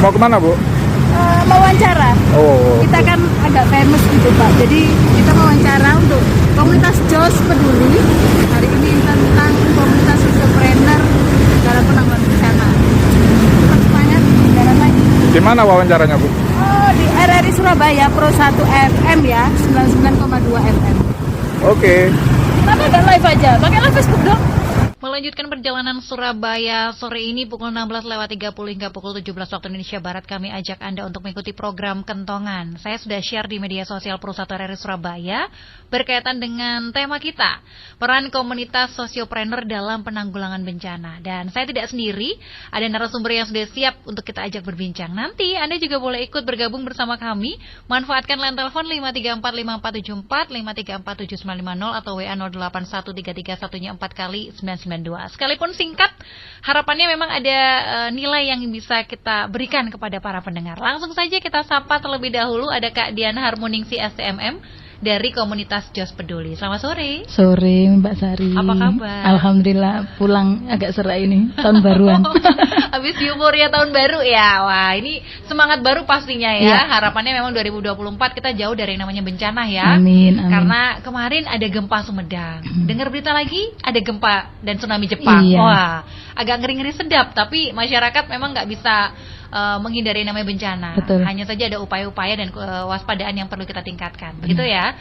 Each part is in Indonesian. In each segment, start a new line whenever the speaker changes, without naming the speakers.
Mau kemana, Bu?
Mewawancara.
Oh.
Kita kan agak famous gitu Pak. Jadi kita mewawancara untuk komunitas JOS Peduli. Hari ini tentang komunitas entrepreneur dalam penanggulangan bencana. Tetap semangat, jalan lagi.
Di mana wawancaranya, Bu?
Oh, di RRI Surabaya Pro 1 FM ya, 99,2 FM.
Oke.
Kenapa nggak live aja? Pakai live Facebook dong.
Melanjutkan perjalanan Surabaya sore ini pukul 16.30 hingga pukul 17 waktu Indonesia Barat, kami ajak Anda untuk mengikuti program Kentongan. Saya sudah share di media sosial Pro 1 RRI Surabaya berkaitan dengan tema kita, peran komunitas sosiopreneur dalam penanggulangan bencana. Dan saya tidak sendiri, ada narasumber yang sudah siap untuk kita ajak berbincang. Nanti Anda juga boleh ikut bergabung bersama kami, manfaatkan line telepon 5345474, 5347950 atau WA 08133114 kali 992. Sekalipun singkat, harapannya memang ada nilai yang bisa kita berikan kepada para pendengar. Langsung saja kita sapa terlebih dahulu, ada Kak Diana Harmoningsi STMM dari komunitas JOS Peduli. Selamat sore.
Sore Mbak Sari.
Apa kabar?
Alhamdulillah, pulang agak serak ini, tahun baruan.
Habis euforia tahun baru ya. Wah, ini semangat baru pastinya ya.
Ya.
Harapannya memang 2024 kita jauh dari yang namanya bencana ya.
Amin, amin.
Karena kemarin ada gempa Sumedang. Dengar berita lagi ada gempa dan tsunami Jepang.
Iya.
Wah, agak ngeri-ngeri sedap, tapi masyarakat memang nggak bisa menghindari yang namanya bencana.
Betul.
Hanya saja ada upaya-upaya dan waspadaan yang perlu kita tingkatkan. Begitu ya.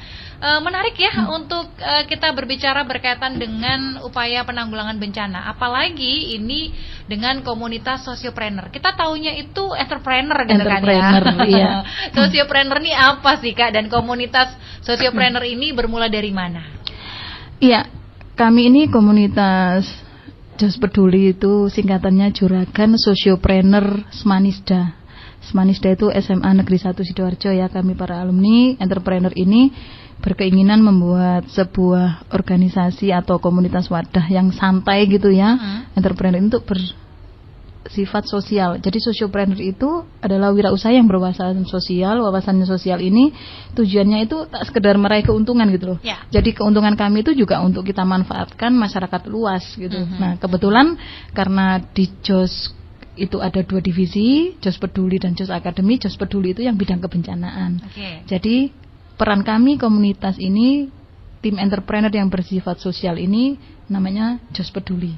Menarik ya untuk kita berbicara berkaitan dengan upaya penanggulangan bencana. Apalagi ini dengan komunitas sosiopreneur. Kita taunya itu entrepreneur gitu kan ya.
Iya.
Sosiopreneur ini apa sih Kak? Dan komunitas sosiopreneur ini bermula dari mana?
Iya, kami ini komunitas JOS Peduli itu singkatannya Juragan Sosiopreneur Smanisda. Smanisda itu SMA Negeri 1 Sidoarjo ya. Kami para alumni entrepreneur ini berkeinginan membuat sebuah organisasi atau komunitas wadah yang santai gitu ya. Entrepreneur untuk bersifat sosial. Jadi sosiopreneur itu adalah wirausaha yang berwawasan sosial. Wawasannya sosial ini tujuannya itu tak sekedar meraih keuntungan gitu loh.
Ya.
Jadi keuntungan kami itu juga untuk kita manfaatkan masyarakat luas gitu. Nah, kebetulan karena di JOS itu ada 2 divisi, JOS Peduli dan JOS Akademi. JOS Peduli itu yang bidang kebencanaan.
Oke.
Jadi peran kami komunitas ini, tim entrepreneur yang bersifat sosial ini namanya JOS Peduli.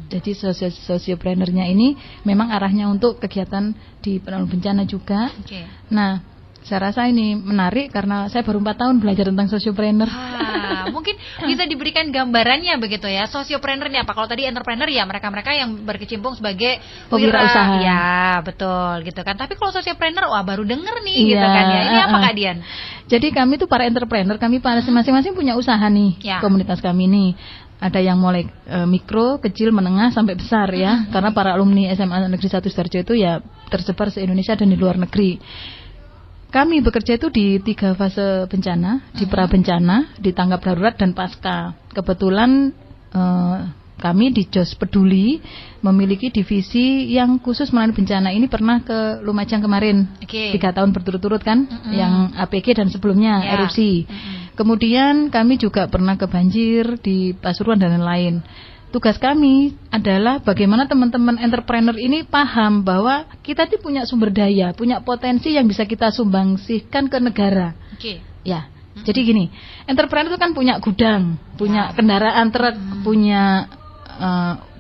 Jadi sosiopreneurnya ini memang arahnya untuk kegiatan di penanggulangan bencana juga.
Oke.
Nah, saya rasa ini menarik karena saya baru 4 tahun belajar tentang sosiopreneur.
Mungkin bisa diberikan gambarannya begitu ya. Sosiopreneur ini apa? Kalau tadi entrepreneur ya mereka-mereka yang berkecimpung sebagai
Wirausaha.
Ya, betul gitu kan. Tapi kalau sosiopreneur wah baru denger nih
Iya,
gitu kan ya. Ini apa Kak Dian?
Jadi kami tuh para entrepreneur, kami masing-masing punya usaha nih.
Ya.
Komunitas kami nih ada yang mulai mikro, kecil, menengah sampai besar ya. Karena para alumni SMA Negeri 1 Sidoarjo itu ya tersebar se-Indonesia dan di luar negeri. Kami bekerja itu di 3 fase bencana, di pra bencana, di tanggap darurat dan pasca. Kebetulan kami di JOS Peduli memiliki divisi yang khusus menangani bencana. Ini pernah ke Lumajang kemarin,
Oke.
3 tahun berturut-turut kan, yang APG dan sebelumnya
Ya.
erupsi. Kemudian kami juga pernah ke banjir di Pasuruan dan lain-lain. Tugas kami adalah bagaimana teman-teman entrepreneur ini paham bahwa kita tuh punya sumber daya, punya potensi yang bisa kita sumbangsihkan ke negara.
Oke.
Ya, jadi gini, entrepreneur itu kan punya gudang, punya kendaraan truk, punya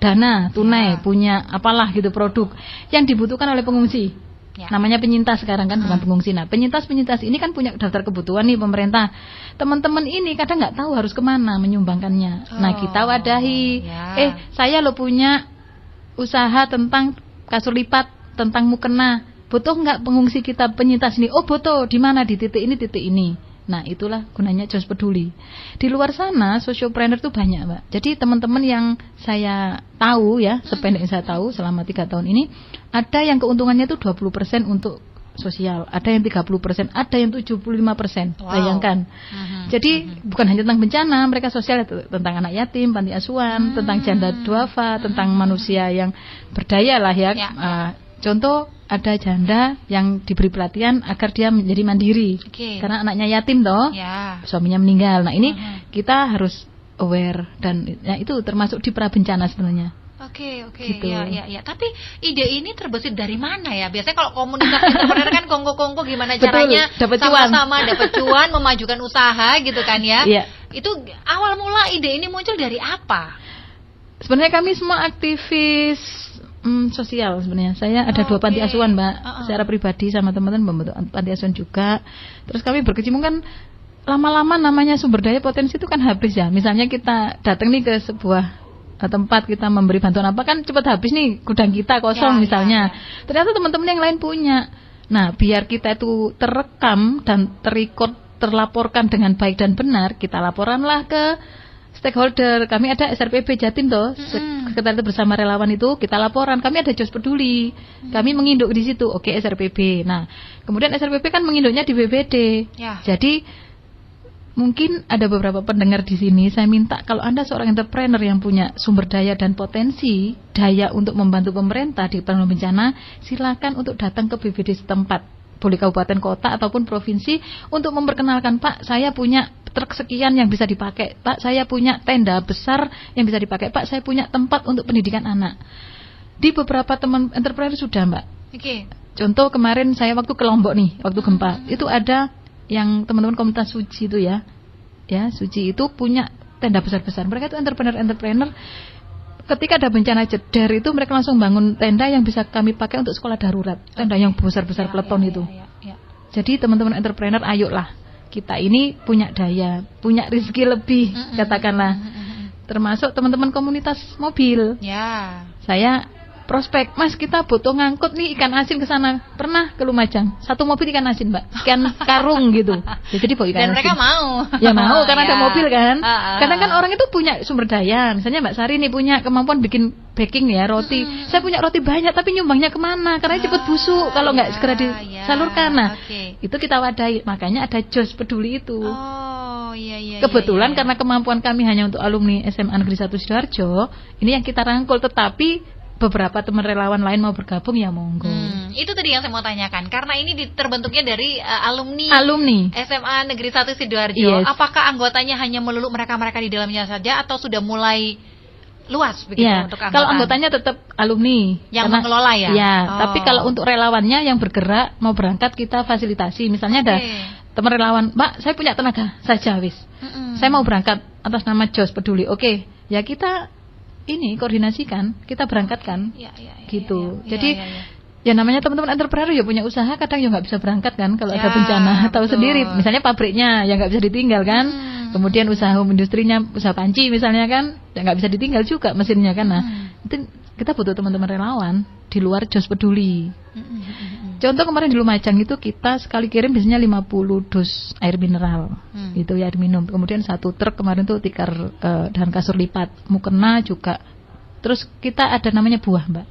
dana tunai, punya apalah gitu produk yang dibutuhkan oleh pengungsi.
Ya.
Namanya penyintas sekarang kan, bukan pengungsi. Nah, penyintas ini kan punya daftar kebutuhan nih pemerintah. Teman-teman ini kadang nggak tahu harus kemana menyumbangkannya. Nah, kita wadahi.
Ya.
Saya lo punya usaha tentang kasur lipat, tentang mukena. Butuh nggak pengungsi kita penyintas ini? Oh, butuh. Di mana? Di titik ini, titik ini. Nah, itulah gunanya JOS Peduli. Di luar sana, sosiopreneur itu banyak, Mbak. Jadi teman-teman yang saya tahu ya, sependek yang saya tahu selama 3 tahun ini, ada yang keuntungannya itu 20% untuk sosial, ada yang 30%, ada yang 75%.
Wow.
Bayangkan. Jadi bukan hanya tentang bencana, mereka sosial tentang anak yatim, panti asuhan, tentang janda duafa, tentang manusia yang berdaya lah ya.
Ya.
Contoh ada janda yang diberi pelatihan agar dia menjadi mandiri.
Oke.
Karena anaknya yatim toh,
Ya.
suaminya meninggal. Nah, ini kita harus aware dan ya itu termasuk di pra bencana sebenarnya.
Oke,
Gitu.
ya. Tapi ide ini terbesit dari mana ya? Biasanya kalau komunitas entrepreneur kan kongko-kongko gimana
Betul,
caranya
dapat cuan.
sama-sama dapat cuan, memajukan usaha gitu kan ya.
Iya.
Itu awal mula ide ini muncul dari apa?
Sebenarnya kami semua aktivis sosial sebenarnya. Saya ada 2 panti asuhan, Mbak. Secara pribadi sama teman-teman membentuk panti asuhan juga. Terus kami berkecimpung kan lama-lama namanya sumber daya potensi itu kan habis ya. Misalnya kita datang nih ke sebuah tempat kita memberi bantuan apa kan cepat habis nih gudang kita kosong misalnya. Ternyata teman-teman yang lain punya. Nah, biar kita itu terekam dan terlaporkan dengan baik dan benar, kita laporanlah ke stakeholder. Kami ada SRPB Jatim toh, Sekretariat Bersama Relawan itu kita laporan. Kami ada JOS Peduli. Kami menginduk di situ. Oke, SRPB. Nah, kemudian SRPB kan menginduknya di BPD.
Ya.
Jadi mungkin ada beberapa pendengar di sini, saya minta kalau Anda seorang entrepreneur yang punya sumber daya dan potensi daya untuk membantu pemerintah di penanggulangan bencana, silakan untuk datang ke BPD setempat, boleh kabupaten kota ataupun provinsi, untuk memperkenalkan, Pak, saya punya truk sekian yang bisa dipakai, Pak, saya punya tenda besar yang bisa dipakai, Pak, saya punya tempat untuk pendidikan anak. Di beberapa teman entrepreneur sudah, Mbak.
Oke.
Contoh kemarin saya waktu ke Lombok nih, waktu gempa, itu ada yang teman-teman komunitas Suci itu ya Suci itu punya tenda besar-besar. Mereka itu entrepreneur. Ketika ada bencana jeder itu mereka langsung bangun tenda yang bisa kami pakai untuk sekolah darurat. Tenda yang besar-besar peleton itu. Jadi teman-teman entrepreneur, ayolah, kita ini punya daya, punya rezeki lebih, katakanlah. Termasuk teman-teman komunitas mobil.
Ya.
Saya prospek, Mas, kita butuh ngangkut nih ikan asin ke sana. Pernah ke Lumajang, 1 mobil ikan asin, Mbak, sekian karung gitu. Ya, jadi bawa ikan
Dan
asin.
mereka mau.
Ya mau, karena ada mobil kan. Karena kan orang itu punya sumber daya. Misalnya Mbak Sari nih punya kemampuan bikin baking ya, roti. Saya punya roti banyak, tapi nyumbangnya kemana? Karena cepat busuk kalau nggak segera disalurkan. Nah, itu kita wadahi. Makanya ada JOS Peduli itu. Kebetulan karena kemampuan kami hanya untuk alumni SMA Negeri 1 Sidoarjo, ini yang kita rangkul, tetapi beberapa teman relawan lain mau bergabung ya monggo.
Itu tadi yang saya mau tanyakan, karena ini terbentuknya dari alumni SMA Negeri 1 Sidoarjo.
Yes.
Apakah anggotanya hanya melulu mereka-mereka di dalamnya saja atau sudah mulai luas begitu untuk anggota?
Kalau anggotanya tetap alumni
yang mengelola ya.
Ya, tapi kalau untuk relawannya yang bergerak mau berangkat kita fasilitasi. Misalnya ada teman relawan, Mbak, saya punya tenaga saja wis. Saya mau berangkat atas nama JOS Peduli. Oke, ya kita ini koordinasikan, kita berangkatkan, gitu. Jadi ya namanya teman-teman entrepreneur ya punya usaha, kadang ya nggak bisa berangkat kan kalau ada bencana, tahu sendiri. Misalnya pabriknya ya nggak bisa ditinggal kan, kemudian usaha industrinya, usaha panci misalnya kan, ya nggak bisa ditinggal juga mesinnya kan. Nah, itu kita butuh teman-teman relawan di luar JOS Peduli. Contoh kemarin di Lumajang itu kita sekali kirim biasanya 50 dus air mineral, gitu ya, air minum. Kemudian 1 truk kemarin tuh tikar dan kasur lipat, mukena juga. Terus kita ada namanya buah, Mbak.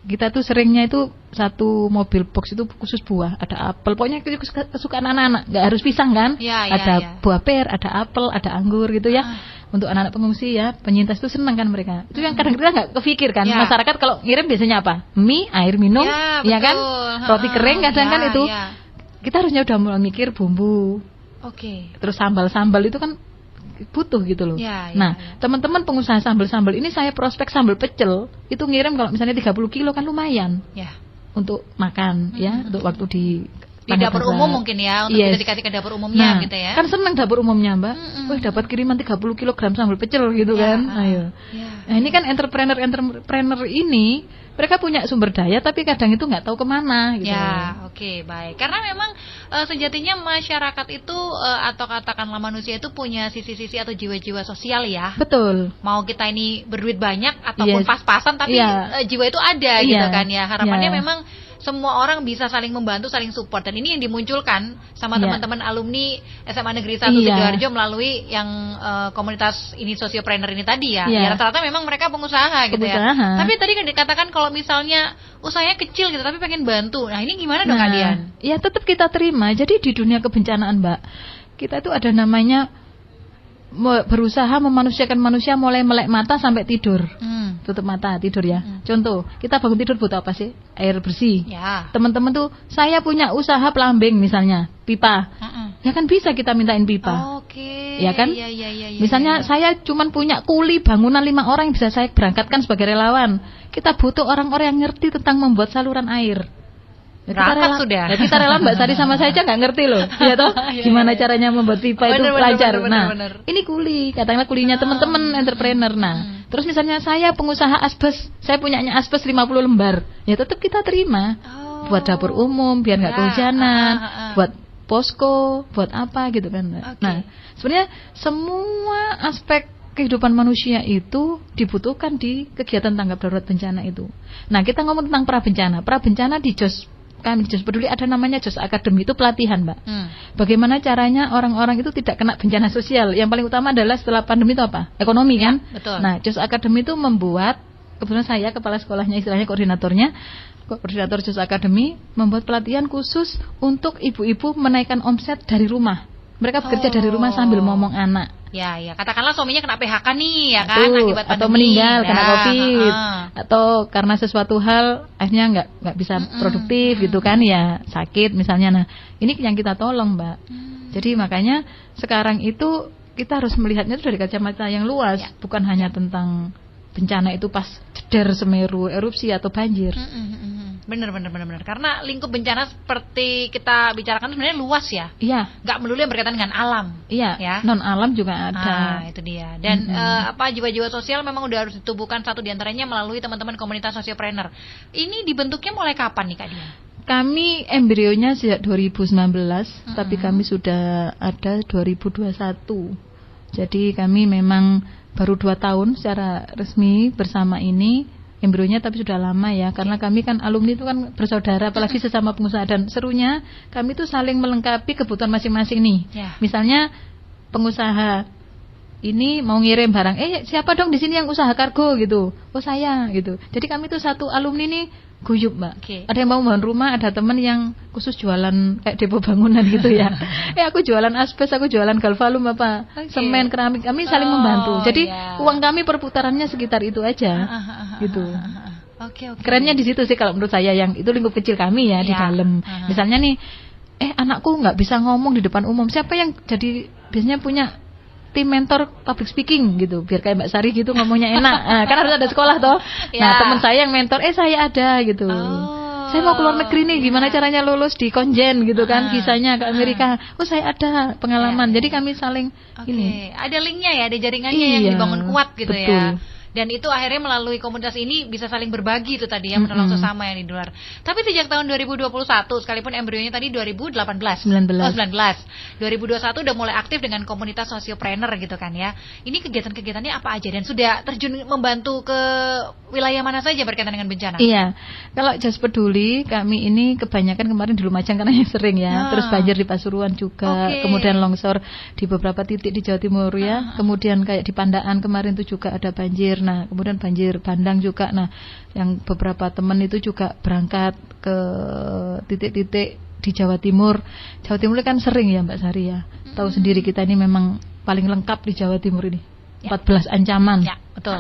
Kita tuh seringnya itu 1 mobil box itu khusus buah, ada apel. Pokoknya kesukaan anak-anak, nggak harus pisang kan? Ada buah per, ada apel, ada anggur gitu ya. Untuk anak-anak pengungsi ya, penyintas itu senang kan mereka. Itu yang kadang kita nggak kepikir kan. Masyarakat kalau ngirim biasanya apa? Mie, air minum, ya kan? Roti kering kadang kan itu. Kita harusnya udah mulai mikir bumbu. Terus sambal-sambal itu kan butuh gitu loh. Nah, teman-teman pengusaha sambal-sambal ini saya prospek sambal pecel itu ngirim kalau misalnya 30 kilo kan lumayan. Untuk makan ya, untuk waktu di
dapur umum mungkin ya, untuk bisa dikasih ke dapur umumnya gitu ya.
Kan senang dapur umumnya, Mbak. Wah, dapat kiriman 30 kg sambal pecel gitu kan. Ayo. Nah, ini kan entrepreneur ini mereka punya sumber daya tapi kadang itu nggak tahu kemana gitu.
Baik. Karena memang sejatinya masyarakat itu atau katakanlah manusia itu punya sisi-sisi atau jiwa-jiwa sosial ya.
Betul.
Mau kita ini berduit banyak ataupun pas-pasan tapi jiwa itu ada gitu kan ya. Harapannya memang semua orang bisa saling membantu, saling support, dan ini yang dimunculkan sama teman-teman alumni SMA Negeri 1 Sidoarjo melalui yang komunitas ini sosiopreneur ini tadi ya. Ya rata-rata memang mereka pengusaha gitu ya. Tapi tadi kan dikatakan kalau misalnya usahanya kecil gitu tapi pengen bantu. Nah, ini gimana dong kalian?
Ya tetap kita terima. Jadi di dunia kebencanaan, Mbak, kita itu ada namanya berusaha memanusiakan manusia mulai melek mata sampai tidur. Tutup mata tidur ya. Contoh, kita bangun tidur butuh apa sih? Air bersih. Teman-teman tuh, saya punya usaha plumbing misalnya, pipa. Ya kan bisa kita mintain pipa.
Oke.
Ya kan?
Iya.
Misalnya saya cuman punya kuli bangunan 5 orang yang bisa saya berangkatkan sebagai relawan. Kita butuh orang-orang yang ngerti tentang membuat saluran air. Ya, kita rela Mbak Sari sama saya aja nggak ngerti loh, ya toh, gimana caranya membuat pipa itu lancar. Nah, ini kuli, katakanlah kulinya teman-teman entrepreneur. Nah, terus misalnya saya pengusaha asbes, saya punyanya asbes 50 lembar, ya tetap kita terima. Buat dapur umum, biar nggak kehujanan, buat posko, buat apa gitu kan. Nah, sebenarnya semua aspek kehidupan manusia itu dibutuhkan di kegiatan tanggap darurat bencana itu. Nah, kita ngomong tentang prabencana di JOS. Kami di JOS Peduli ada namanya JOS Academy, itu pelatihan, Mbak. Bagaimana caranya orang-orang itu tidak kena bencana sosial. Yang paling utama adalah setelah pandemi itu apa? Ekonomi kan?
Betul.
Nah, JOS Academy itu membuat, kebetulan saya kepala sekolahnya, istilahnya koordinator JOS Academy, membuat pelatihan khusus untuk ibu-ibu menaikkan omset dari rumah. Mereka bekerja dari rumah sambil ngomong anak.
Ya, katakanlah suaminya kena PHK nih, ya kan, akibat pandemi,
atau meninggal kena COVID, atau karena sesuatu hal akhirnya nggak bisa produktif gitu kan, ya sakit misalnya. Nah, ini yang kita tolong, Mbak. Jadi makanya sekarang itu kita harus melihatnya itu dari kacamata yang luas, bukan hanya tentang bencana itu pas jeder Semeru, erupsi atau banjir.
Bener. Karena lingkup bencana seperti kita bicarakan sebenarnya luas ya.
Iya.
Nggak melulu yang berkaitan dengan alam.
Iya.
Ya?
Non alam juga ada.
Itu dia. Dan jiwa-jiwa sosial memang udah harus ditubuhkan, satu diantaranya melalui teman-teman komunitas sosiopreneur. Ini dibentuknya mulai kapan nih Kak Dian?
Kami embrionya sejak 2019, tapi kami sudah ada 2021. Jadi kami memang baru 2 tahun secara resmi bersama ini. Embrionya tapi sudah lama ya, karena kami kan alumni itu kan bersaudara, apalagi sesama pengusaha, dan serunya kami itu saling melengkapi kebutuhan masing-masing nih. Misalnya pengusaha ini mau ngirim barang, siapa dong di sini yang usaha kargo gitu? Oh saya gitu. Jadi kami itu satu alumni nih guyup, Mbak. Ada yang mau bangun rumah, ada teman yang khusus jualan kayak depo bangunan gitu ya. Aku jualan asbes, aku jualan galvalum apa, semen, keramik. Kami saling membantu. Jadi uang kami perputarannya sekitar itu aja. Gitu. Kerennya di situ sih kalau menurut saya, yang itu lingkup kecil kami ya di dalam. Misalnya nih, anakku nggak bisa ngomong di depan umum. Siapa yang jadi biasanya punya tim mentor public speaking gitu, biar kayak Mbak Sari gitu ngomongnya enak. Kan harus ada sekolah toh. Nah, teman saya yang mentor, saya ada gitu. Saya mau keluar negeri nih, gimana caranya lulus di Konjen gitu kan, visanya ke Amerika. Saya ada pengalaman. Jadi kami saling ini.
Ada linknya ya, ada jaringannya yang dibangun kuat gitu ya. Dan itu akhirnya melalui komunitas ini bisa saling berbagi itu tadi ya, menolong sesama yang di luar. Tapi sejak tahun 2021, sekalipun embrionya tadi 2019. 2021 udah mulai aktif dengan komunitas sosiopreneur gitu kan ya. Ini kegiatan-kegiatannya apa aja dan sudah terjun membantu ke wilayah mana saja berkaitan dengan bencana?
Iya. Kalau JOS Peduli kami ini kebanyakan kemarin di Lumajang karena yang sering ya. Terus banjir di Pasuruan juga, kemudian longsor di beberapa titik di Jawa Timur ya. Kemudian kayak di Pandaan kemarin itu juga ada banjir. Nah, kemudian banjir bandang juga. Nah, yang beberapa teman itu juga berangkat ke titik-titik di Jawa Timur. Jawa Timur kan sering ya Mbak Sari ya. Tahu sendiri kita ini memang paling lengkap di Jawa Timur ini. 14 ancaman.
Ya, betul.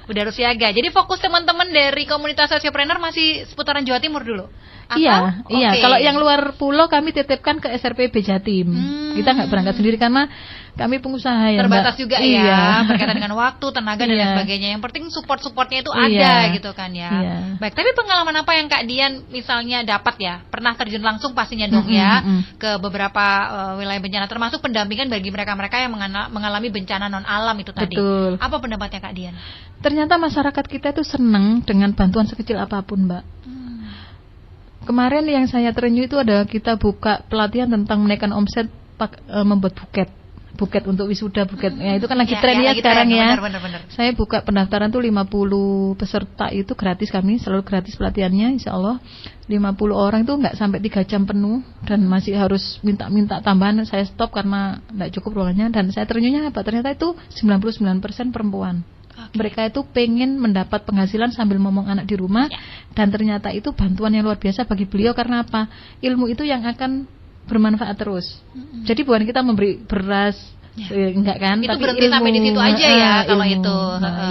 Udah harus siaga. Jadi fokus teman-teman dari komunitas sosiopreneur masih seputaran Jawa Timur dulu?
Iya. Kalau yang luar pulau kami titipkan ke SRPB Jatim. Kita nggak berangkat sendiri karena kami pengusaha ya,
terbatas Mbak. Juga ya, berkaitan dengan waktu, tenaga dan lain sebagainya. Yang penting support-supportnya itu ada gitu kan ya. Baik, tapi pengalaman apa yang Kak Dian misalnya dapat ya? Pernah terjun langsung pastinya dong ya ke beberapa wilayah bencana, termasuk pendampingan bagi mereka-mereka yang mengalami bencana non alam itu tadi.
Betul.
Apa pendapatnya Kak Dian?
Ternyata masyarakat kita itu senang dengan bantuan sekecil apapun, Mbak. Kemarin yang saya terenyuh itu ada kita buka pelatihan tentang menaikkan omset membuat buket untuk wisuda, buket. Ya itu kan lagi tren ya sekarang ya.
Bener.
Saya buka pendaftaran tuh 50 peserta itu gratis, kami selalu gratis pelatihannya, insyaallah. 50 orang itu nggak sampai 3 jam penuh dan masih harus minta tambahan. Saya stop karena nggak cukup ruangannya, dan saya terenyuhnya apa? Ternyata itu 99% perempuan. Mereka itu pengen mendapat penghasilan sambil ngomong anak di rumah, dan ternyata itu bantuan yang luar biasa bagi beliau. Karena apa? Ilmu itu yang akan bermanfaat terus. Jadi bukan kita memberi beras, enggak kan?
Itu
tapi
berhenti
ilmu,
sampai di situ aja ya kalau
ilmu,
itu.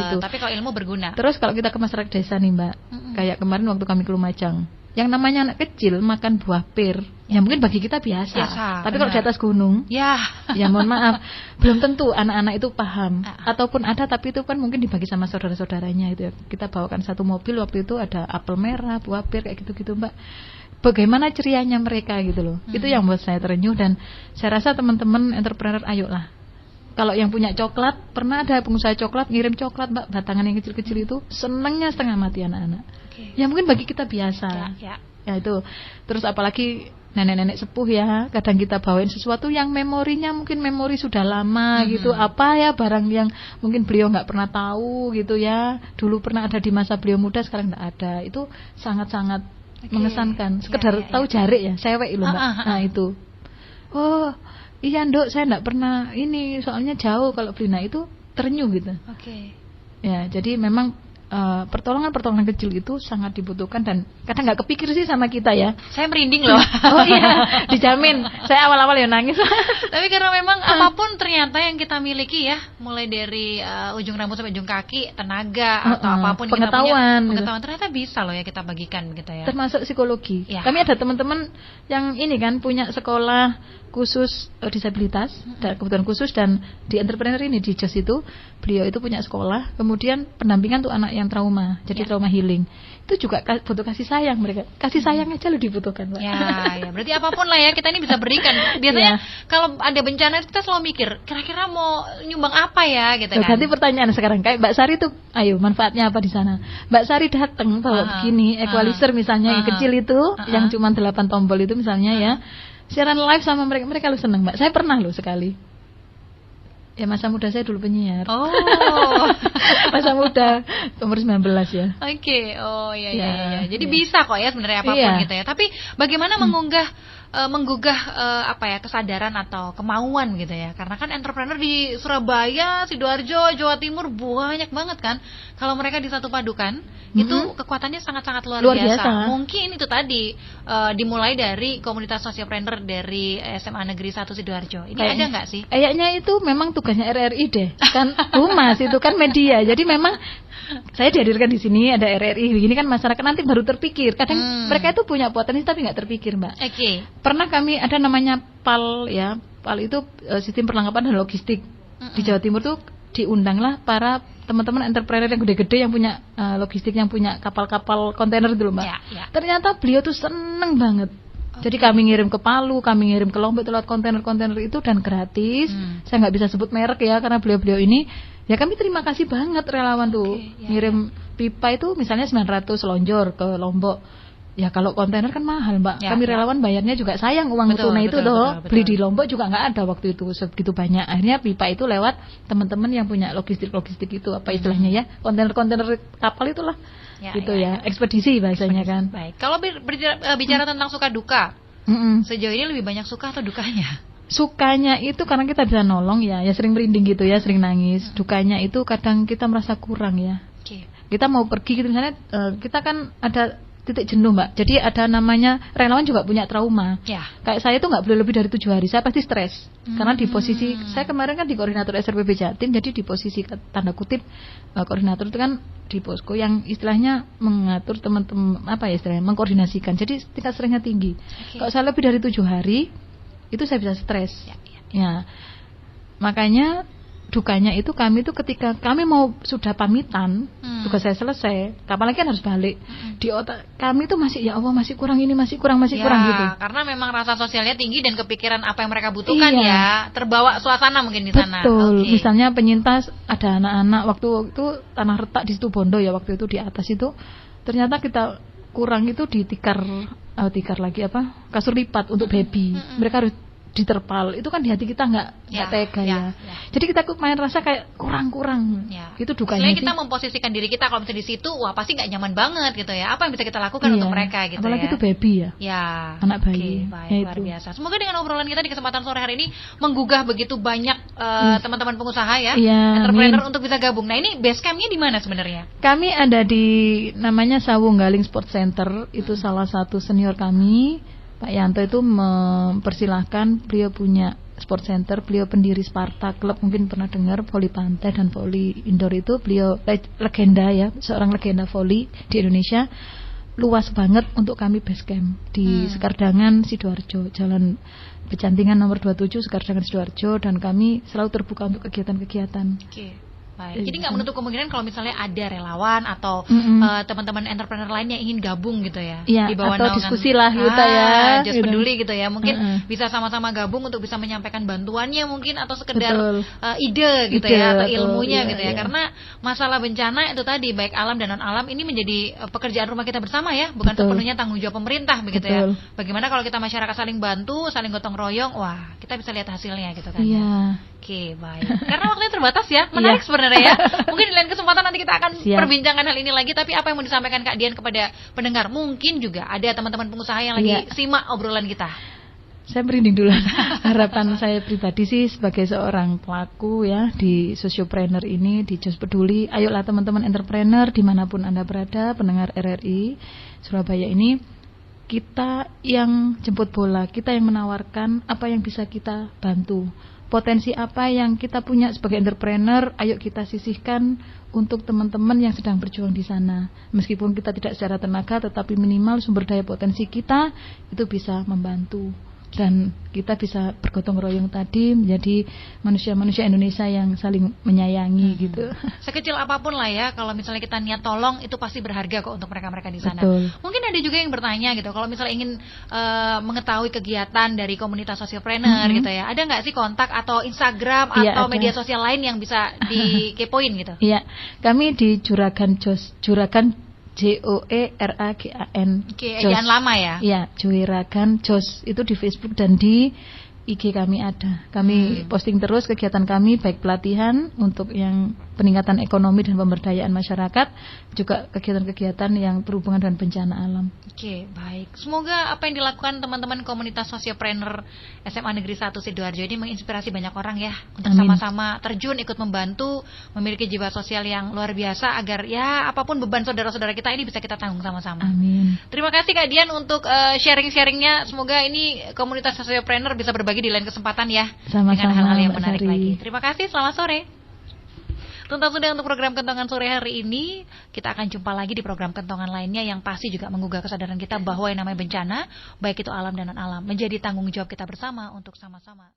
itu.
Tapi kalau ilmu berguna.
Terus kalau kita ke masyarakat desa nih Mbak, kayak kemarin waktu kami ke Lumajang, yang namanya anak kecil makan buah pir, ya mungkin bagi kita biasa. Tapi kalau di atas gunung, ya mohon maaf, belum tentu anak-anak itu paham. Ataupun ada, tapi itu kan mungkin dibagi sama saudara-saudaranya itu ya. Kita bawakan satu mobil, waktu itu ada apel merah, buah pir kayak gitu-gitu, Mbak. Bagaimana cerianya mereka gitu loh. Itu yang buat saya terenyuh, dan saya rasa teman-teman entrepreneur, ayolah. Kalau yang punya coklat, pernah ada pengusaha coklat ngirim coklat, Mbak, batangan yang kecil-kecil itu, senengnya setengah mati anak-anak. Ya mungkin bagi kita biasa. Ya itu. Terus apalagi nenek-nenek sepuh ya, kadang kita bawain sesuatu yang memorinya mungkin memori sudah lama gitu. Apa ya barang yang mungkin beliau nggak pernah tahu gitu ya. Dulu pernah ada di masa beliau muda, sekarang nggak ada. Itu sangat-sangat mengesankan. Sekedar tahu jarik ya, sewek loh, Mbak. Nah itu. Oh iya Nduk, saya nggak pernah ini, soalnya jauh kalau beli. Nah itu terenyuh gitu. Ya jadi memang pertolongan kecil itu sangat dibutuhkan, dan kadang nggak kepikir sih sama kita ya.
Saya merinding loh.
Oh iya, dijamin. Saya awal-awal ya nangis.
Tapi karena memang apapun ternyata yang kita miliki ya, mulai dari ujung rambut sampai ujung kaki, tenaga atau apapun
pengetahuan,
kita punya, pengetahuan ternyata bisa loh ya kita bagikan gitu ya.
Termasuk psikologi. Kami ada teman-teman yang ini kan punya sekolah khusus disabilitas, kebutuhan khusus, dan di entrepreneur ini di JOS itu beliau itu punya sekolah, kemudian pendampingan tuh anak yang trauma, jadi trauma healing. Itu juga butuh kasih sayang mereka. Kasih sayang aja lo dibutuhkan, Mbak.
Ya, berarti apapun lah ya kita ini bisa berikan. Biasanya kalau ada bencana kita selalu mikir, kira-kira mau nyumbang apa ya gitu kan.
Ganti pertanyaan sekarang, kayak Mbak Sari tuh, ayo manfaatnya apa di sana? Mbak Sari datang bawa begini, equalizer misalnya yang kecil itu, yang cuma 8 tombol itu misalnya ya. Siaran live sama mereka lu seneng, Mbak. Saya pernah loh sekali. Ya masa muda saya dulu penyiar. Masa muda umur 19 ya.
Oh iya. Jadi bisa kok ya sebenarnya apapun gitu ya. Tapi bagaimana menggugah apa ya, kesadaran atau kemauan gitu ya. Karena kan entrepreneur di Surabaya, Sidoarjo, Jawa Timur banyak banget kan. Kalau mereka disatu padukan, itu kekuatannya sangat-sangat luar biasa. Mungkin itu tadi dimulai dari komunitas sosiopreneur dari SMA Negeri 1 Sidoarjo. Ini ada nggak sih?
Kayaknya itu memang tugasnya RRI deh. Kan humas itu kan media. Jadi memang saya dihadirkan di sini, ada RRI begini kan, masyarakat nanti baru terpikir. Kadang mereka itu punya potensi tapi nggak terpikir, Mbak. Pernah kami ada namanya PAL ya. PAL itu sistem perlengkapan dan logistik. Di Jawa Timur tuh diundanglah para teman-teman entrepreneur yang gede-gede yang punya logistik, yang punya kapal-kapal kontainer dulu, Mbak. Ternyata beliau tuh seneng banget. Jadi kami ngirim ke Palu, kami ngirim ke Lombok lewat kontainer-kontainer itu, dan gratis. Saya nggak bisa sebut merek ya, karena beliau-beliau ini ya kami terima kasih banget relawan tuh. Ngirim pipa itu misalnya 900 lonjor ke Lombok. Ya kalau kontainer kan mahal, Mbak. Kami relawan bayarnya juga sayang uang tunai itu toh. Beli di Lombok juga nggak ada waktu itu segitu banyak. Akhirnya pipa itu lewat teman-teman yang punya logistik itu, apa istilahnya ya, kontainer-kontainer kapal itulah. Ekspedisi bahasanya kan.
Baik. Kalau bicara tentang suka duka, sejauh ini lebih banyak suka atau dukanya?
Sukanya itu karena kita bisa nolong ya sering merinding gitu ya, sering nangis. Dukanya itu kadang kita merasa kurang ya. Kita mau pergi gitu misalnya, kita kan ada titik jenuh, Mbak. Jadi ada namanya relawan juga punya trauma. Kayak saya itu nggak boleh lebih dari 7 hari, saya pasti stres. Karena di posisi saya kemarin kan di koordinator SRPB Jatim, jadi di posisi tanda kutip koordinator itu kan di posko yang istilahnya mengatur teman-teman, apa ya istilahnya, mengkoordinasikan. Jadi tingkat stresnya tinggi. Kalau saya lebih dari 7 hari itu saya bisa stres. Ya. Makanya dukanya itu kami itu ketika kami mau sudah pamitan, tugas saya selesai, kapan lagi kan harus balik. Di otak kami itu masih, ya Allah masih kurang ini, masih kurang gitu.
Karena memang rasa sosialnya tinggi dan kepikiran apa yang mereka butuhkan ya, terbawa suasana mungkin di sana.
Betul. Misalnya penyintas, ada anak-anak waktu itu tanah retak di situ Bondo ya, waktu itu di atas itu ternyata kita kurang itu di tikar lagi kasur lipat untuk baby. Mereka harus diterpal, itu kan di hati kita nggak tega ya. Jadi kita main rasa kayak kurang. Itu dukanya.
Kita memposisikan diri kita kalau misalnya di situ, wah pasti nggak nyaman banget gitu ya. Apa yang bisa kita lakukan untuk mereka gitu.
Apalagi itu baby ya. Anak bayi.
Baik, luar biasa. Semoga dengan obrolan kita di kesempatan sore hari ini menggugah begitu banyak teman-teman pengusaha ya, entrepreneur untuk bisa gabung. Nah ini base campnya di mana sebenarnya? Kami
ada di namanya Sawung Galing Sport Center. Itu salah satu senior kami, Pak Yanto itu mempersilahkan, beliau punya sport center, beliau pendiri Sparta Club, mungkin pernah dengar, voli pantai dan voli indoor itu, beliau legenda ya, seorang legenda voli di Indonesia. luas banget untuk kami base camp di Sekardangan Sidoarjo, Jalan Pecantingan nomor 27 Sekardangan Sidoarjo, dan kami selalu terbuka untuk kegiatan-kegiatan.
Oke. Baik. Jadi nggak menutup kemungkinan kalau misalnya ada relawan atau teman-teman entrepreneur lain yang ingin gabung gitu ya,
Iya,
di bawah
atau
naungan
diskusi lah kita ya,
Just
gitu.
Peduli gitu ya, mungkin bisa sama-sama gabung untuk bisa menyampaikan bantuannya mungkin, atau sekedar
Betul.
ide gitu
Ide,
ya, atau
betul.
ilmunya
Iya,
gitu ya,
iya.
karena masalah bencana itu tadi baik alam dan non alam ini menjadi pekerjaan rumah kita bersama ya, bukan
Betul.
sepenuhnya tanggung jawab pemerintah begitu
Betul.
ya. Bagaimana kalau kita masyarakat saling bantu, saling gotong royong, wah kita bisa lihat hasilnya gitu kan. Ya.
Iya.
Oke, baik. Karena waktunya terbatas ya, menarik sebenarnya ya. Mungkin di lain kesempatan nanti kita akan
Siap.
perbincangkan hal ini lagi. Tapi apa yang mau disampaikan Kak Dian kepada pendengar? Mungkin juga ada teman-teman pengusaha yang lagi simak obrolan kita.
Saya merinding dulu. Harapan saya pribadi sih sebagai seorang pelaku ya di Sociopreneur ini, di Just Peduli, ayolah teman-teman entrepreneur dimanapun Anda berada, pendengar RRI Surabaya ini, kita yang jemput bola, kita yang menawarkan apa yang bisa kita bantu. Potensi apa yang kita punya sebagai entrepreneur, ayo kita sisihkan untuk teman-teman yang sedang berjuang di sana. Meskipun kita tidak secara tenaga, tetapi minimal sumber daya potensi kita itu bisa membantu. Dan kita bisa bergotong royong tadi menjadi manusia-manusia Indonesia yang saling menyayangi gitu.
Sekecil apapun lah ya, kalau misalnya kita niat tolong, itu pasti berharga kok untuk mereka-mereka di sana.
Betul.
Mungkin ada juga yang bertanya gitu, kalau misalnya ingin mengetahui kegiatan dari komunitas Sociopreneur gitu ya, ada nggak sih kontak atau Instagram
Iya,
atau
ada.
media sosial lain yang bisa dikepoin gitu?
Iya, kami di Juragan Jos, Juragan JOERAGAN.
Oke,
Jos.
jangan lama ya.
Iya, Juragan Jos itu di Facebook dan di IG kami ada. Kami posting terus kegiatan kami, baik pelatihan untuk yang peningkatan ekonomi dan pemberdayaan masyarakat, juga kegiatan-kegiatan yang berhubungan dengan bencana alam.
Oke, baik. Semoga apa yang dilakukan teman-teman komunitas Sociopreneur SMA Negeri 1 Sidoarjo ini menginspirasi banyak orang ya, untuk
Amin.
sama-sama terjun, ikut membantu, memiliki jiwa sosial yang luar biasa, agar ya apapun beban saudara-saudara kita ini bisa kita tanggung sama-sama.
Amin.
Terima kasih Kak Dian untuk sharing-sharingnya. Semoga ini komunitas Sociopreneur bisa berbagi di lain kesempatan ya,
Sama-sama,
dengan hal-hal yang
Mbak
menarik
Sari.
lagi. Terima kasih, selamat sore. Tuntas sudah untuk program Kentongan sore hari ini. Kita akan jumpa lagi di program Kentongan lainnya yang pasti juga menggugah kesadaran kita bahwa yang namanya bencana, baik itu alam dan non alam, menjadi tanggung jawab kita bersama untuk sama-sama